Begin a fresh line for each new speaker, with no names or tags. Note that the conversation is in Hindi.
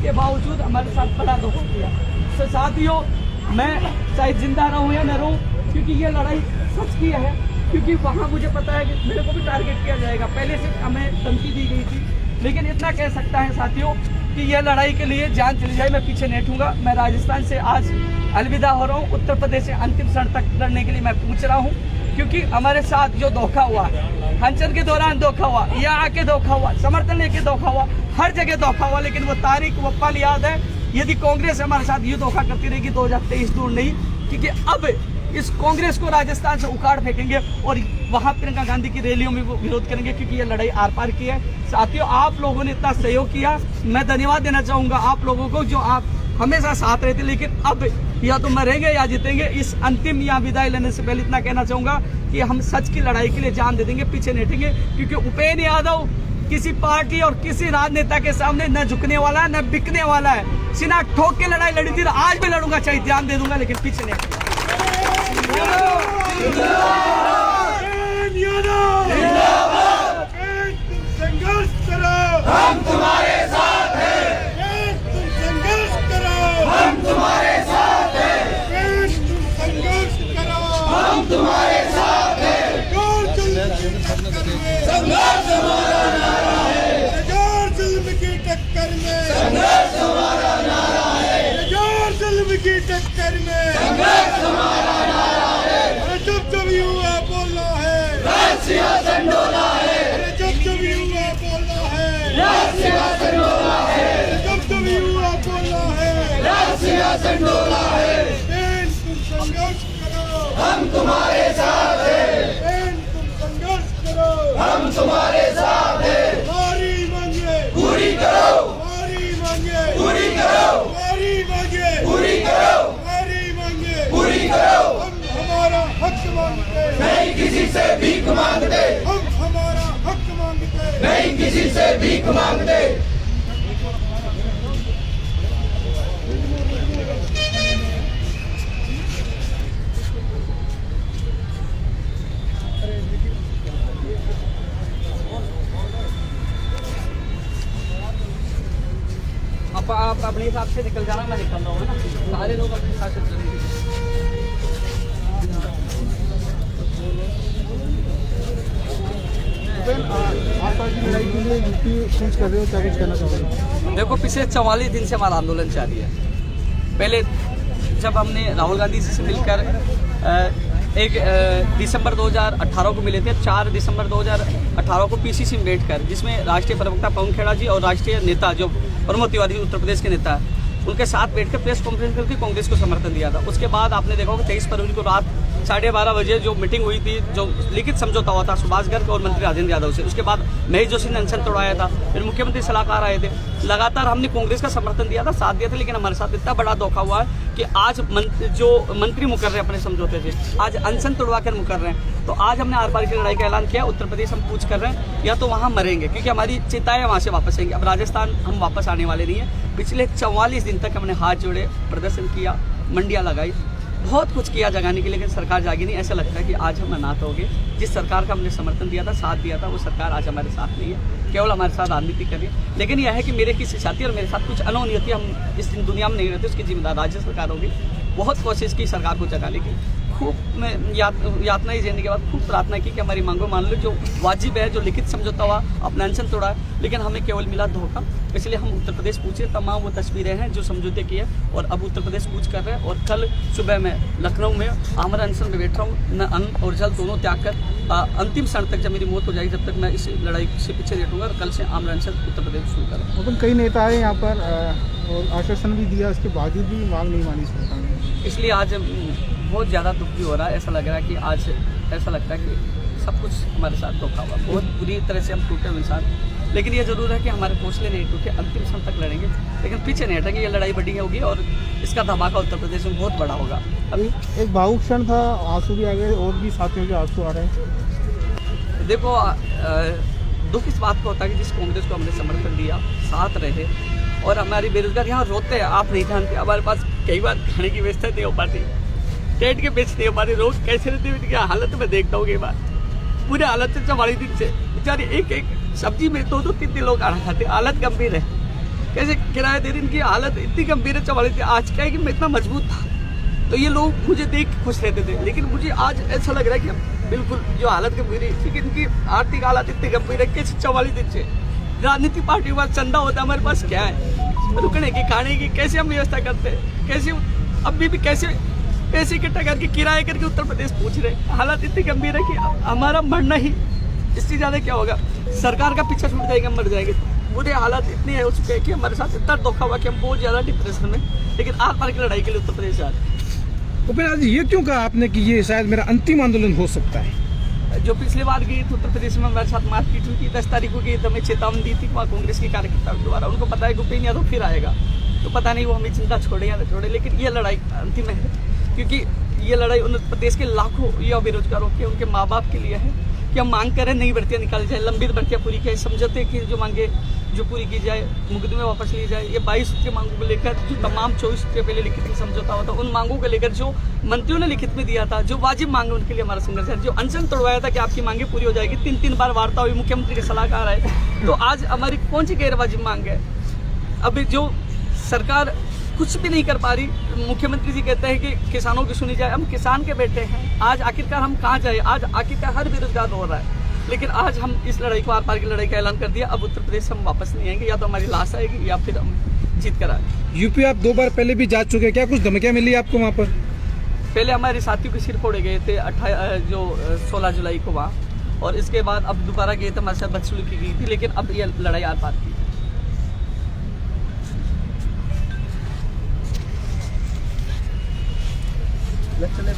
इसके बावजूद हमारे साथ बड़ा धोखा किया। तो साथियों, मैं चाहे जिंदा रहूं या न रहूं, क्योंकि ये लड़ाई सच की है, क्योंकि वहाँ मुझे पता है कि मेरे को भी टारगेट किया जाएगा। पहले से हमें धमकी दी गई थी, लेकिन इतना कह सकता है साथियों कि यह लड़ाई के लिए जान चली जाए, मैं पीछे नहीं हटूंगा। मैं राजस्थान से आज अलविदा हो रहा हूँ, उत्तर प्रदेश से अंतिम क्षण तक लड़ने के लिए मैं पूछ रहा हूँ, क्योंकि हमारे साथ जो धोखा हुआ, हंचन के दौरान धोखा हुआ, यहाँ आके धोखा हुआ, समर्थन लेके धोखा हुआ, हर जगह धोखा हुआ, लेकिन वो तारीख वो पल याद है। यदि कांग्रेस हमारे साथ ये धोखा करती रहेगी 2023 दूर नहीं, क्योंकि अब इस कांग्रेस को राजस्थान से उखाड़ फेंकेंगे और वहां प्रियंका गांधी की रैलियों में वो विरोध करेंगे, क्योंकि ये लड़ाई आर पार की है। साथियों, आप लोगों ने इतना सहयोग किया, मैं धन्यवाद देना चाहूंगा आप लोगों को, जो आप हमेशा साथ रहते, लेकिन अब या तो मरेंगे या जीतेंगे। इस अंतिम या विदाई लेने से पहले इतना कहना चाहूंगा कि हम सच की लड़ाई के लिए जान दे देंगे, पीछे नहीं हटेंगे, क्योंकि उपेंद्र यादव किसी पार्टी और किसी राजनेता के सामने न झुकने वाला है, न बिकने वाला है। सीना ठोक के लड़ाई लड़ी थी, आज भी लड़ूंगा, चाहे जान दे दूंगा, लेकिन पीछे नहीं हटेंगे।
संघर्ष करो, हम तुम्हारे साथ हैं। तुम संघर्ष करो, हम तुम्हारे साथ हैं। संघर्ष करो, हम तुम्हारे साथ हैं। संघर्ष हमारा नारा है, जुल्म की टक्कर में संघर्ष हमारा नारा है, जुल्म की टक्कर में संघर्ष हमारा नारा है। जब युवा बोलना है, सिंहासन डोला है। जब युवा बोलना है, सिंहासन डोला है। जब युवा बोलना है, सिंहासन डोला है। तुम संघर्ष करो, हम तुम्हारे साथ हैं। तुम संघर्ष करो, हम तुम्हारे साथ हैं। हमारी मांगे पूरी करो, हमारी मांगे पूरी करो, हमारी मांगे पूरी करो, हमारी मांगे पूरी करो। हम हमारा हक मांगते नहीं, किसी से भीख मांगते। हम हमारा हक मांगते नहीं, किसी से भीख मांगते।
आप अपने हिसाब से निकल जाना, मैं निकल रहा हूँ ना, सारे लोग अपने हिसाब से चलेंगे। देखो, पिछले 44 दिन से हमारा आंदोलन जारी है। पहले जब हमने राहुल गांधी जी से मिलकर 1 दिसंबर 2018 को मिले थे, 4 दिसंबर 2018 को पीसीसी में बैठकर, जिसमें राष्ट्रीय प्रवक्ता पवन खेड़ा जी और राष्ट्रीय नेता जो प्रमोद तिवारी उत्तर प्रदेश के नेता है, उनके साथ बैठकर प्रेस कॉन्फ्रेंस करके कांग्रेस को समर्थन दिया था। उसके बाद आपने देखा होगा 23 फरवरी को रात 12:30 बजे जो मीटिंग हुई थी, जो लिखित समझौता हुआ था सुभाष गर्ग और मंत्री राजेंद्र यादव से, उसके बाद महेश जोशी ने अनशन तोड़ाया था, फिर मुख्यमंत्री सलाहकार आए थे। लगातार हमने कांग्रेस का समर्थन दिया था, साथ दिया था, लेकिन हमारे साथ इतना बड़ा धोखा हुआ है कि आज जो मंत्री मुकर रहे अपने समझौते से, आज अनशन तोड़वा कर मुकर रहे हैं। तो आज हमने आर पार की लड़ाई का ऐलान किया। उत्तर प्रदेश हम पूछ कर रहे हैं, या तो वहाँ मरेंगे, क्योंकि हमारी चिताएं वहाँ से वापस आएंगे। अब राजस्थान हम वापस आने वाले नहीं है। पिछले 44 दिन तक हमने हाथ जोड़े, प्रदर्शन किया, मंडियाँ लगाई, बहुत कुछ किया जगाने के लिए, लेकिन सरकार जागी नहीं। ऐसा लगता है कि आज हम अनाथ हो गए। जिस सरकार का हमने समर्थन दिया था, साथ दिया था, वो सरकार आज हमारे साथ नहीं है, केवल हमारे साथ राजनीति कर रही है। लेकिन यह है कि मेरे किसी साथी और मेरे साथ कुछ अनहोनी हम इस दुनिया में नहीं रहते, उसकी जिम्मेदार राज्य सरकार होगी। बहुत कोशिश की सरकार को जगाने की, खूब यातनाएं झेलने के बाद खूब प्रार्थना की कि हमारी मांगों मान लो, जो वाजिब है, जो लिखित समझौता हुआ, अपना अनशन तोड़ा है, लेकिन हमें केवल मिला धोखा। इसलिए हम उत्तर प्रदेश पूछे, तमाम वो तस्वीरें हैं जो समझौते की है, और अब उत्तर प्रदेश पूछ कर रहे हैं। और कल सुबह मैं लखनऊ में आमरण अनशन में बैठ रहा हूँ, न अन्न और जल दोनों त्याग कर अंतिम क्षण तक, जब मेरी मौत हो जाएगी, जब तक मैं इस लड़ाई से पीछे नहीं हटूंगा। कल से आमरण अनशन उत्तर प्रदेश शुरू करूँगा।
कई नेता है यहाँ पर और आश्वासन भी दिया, उसके बावजूद भी मांग नहीं मानी सरकार ने।
इसलिए आज बहुत ज़्यादा दुख भी हो रहा है। ऐसा लग रहा है कि आज ऐसा लगता है कि सब कुछ हमारे साथ धोखा हुआ, बहुत बुरी तरह से हम टूटे इंसान। लेकिन ये जरूर है कि हमारे हौसले नहीं टूटे, अंतिम क्षण तक लड़ेंगे, लेकिन पीछे नहीं हटेंगे। ये लड़ाई बड़ी होगी और इसका धमाका उत्तर प्रदेश में बहुत बड़ा होगा।
अभी एक भावुक क्षण था, आंसू भी आ गए, और भी साथियों के आंसू आ रहे हैं।
देखो, दुख इस बात को होता है कि जिस कांग्रेस को हमने समर्थन दिया, साथ रहे, और हमारी बेरोजगार यहाँ रोते हैं, आप नहीं जानते, हमारे पास कई बार खाने की व्यवस्था नहीं हो पाती, टेंट के बेच नहीं हो पाती, लोग कैसे रहते हैं, क्या हालत में देखता हूँ। कई बार पूरे हालत से 44 दिन से बेचारे एक सब्जी में 2-2, 3 लोग खाना खाते, हालत गंभीर है। कैसे किराया दे रही, इनकी हालत इतनी गंभीर है 44 थी। आज क्या है कि मैं इतना मजबूत था तो ये लोग मुझे देख के खुश रहते थे, लेकिन मुझे आज ऐसा लग रहा है कि बिल्कुल जो हालत गंभीर है, क्योंकि इनकी आर्थिक हालत इतनी गंभीर है। कैसे 44 दिन से राजनीतिक पार्टी के पास चंदा होता है, हमारे पास क्या है रुकने की, खाने की, कैसे हम व्यवस्था करते हैं, कैसे अभी भी कैसे पैसे इकट्ठा करके किराए करके उत्तर प्रदेश पहुंच रहे। हालत इतनी गंभीर है कि हमारा मरना ही इससे ज़्यादा क्या होगा, सरकार का पीछा छूट जाएगा, मर जाएंगे। बुरे हालात इतने हो चुके हैं कि हमारे साथ इतना धोखा हुआ कि हम बहुत ज़्यादा डिप्रेशन में, लेकिन आर पार की लड़ाई के लिए उत्तर प्रदेश आ रहे हैं।
उपेंद्र जी, ये क्यों कहा आपने कि ये शायद मेरा अंतिम आंदोलन हो सकता है?
जो पिछली बार गई थी उत्तर प्रदेश में हमारे साथ मारपीट हुई थी, 10 तारीख को गई तो हमें चेतावनी दी थी वहाँ कांग्रेस के कार्यकर्ताओं के द्वारा। उनको पता है कि उपेंद्र यादव फिर आएगा, तो पता नहीं वो हमें चिंता छोड़े या न छोड़े, लेकिन ये लड़ाई अंतिम है, क्योंकि ये लड़ाई उत्तर प्रदेश के लाखों युवा बेरोजगारों के, उनके माँ बाप के लिए है कि हम मांग करें नई भर्तियाँ निकाली जाए, लंबित भर्तियाँ पूरी की, समझौते की जो मांगे जो पूरी की जाए, मुकदमे वापस लिए जाए। ये 22 सूत्रीय मांगों को लेकर जो तमाम 24 सूत्रीय पहले लिखित में समझौता हुआ था, उन मांगों को लेकर जो मंत्रियों ने लिखित में दिया था, जो वाजिब मांगे उनके लिए हमारा संघर्ष है। जो अनशन तोड़वाया था कि आपकी मांगे पूरी हो जाएगी, 3 बार वार्ता हुई, मुख्यमंत्री के सलाहकार आए, तो आज हमारी कौन सी गैर वाजिब मांग है? अभी जो सरकार कुछ भी नहीं कर पा रही, मुख्यमंत्री जी कहते हैं कि किसानों की सुनी जाए, हम किसान के बेटे हैं। आज आखिरकार हम कहाँ जाए? आज आखिरकार हर बेरोजगार हो रहा है, लेकिन आज हम इस लड़ाई को, आर पार की लड़ाई का ऐलान कर दिया। अब उत्तर प्रदेश हम वापस नहीं आएंगे, या तो हमारी लाश आएगी या फिर हम जीत कर आएंगे।
यूपी आप 2 बार पहले भी जा चुके हैं, क्या कुछ धमकियां मिली आपको वहाँ पर?
पहले हमारे साथियों के सिर फोड़े गए थे 16 जुलाई को वहाँ, और इसके बाद अब दोबारा गए थे, हमारे साथ बदसलूकी की गई थी, लेकिन अब ये लड़ाई आर पार की। चले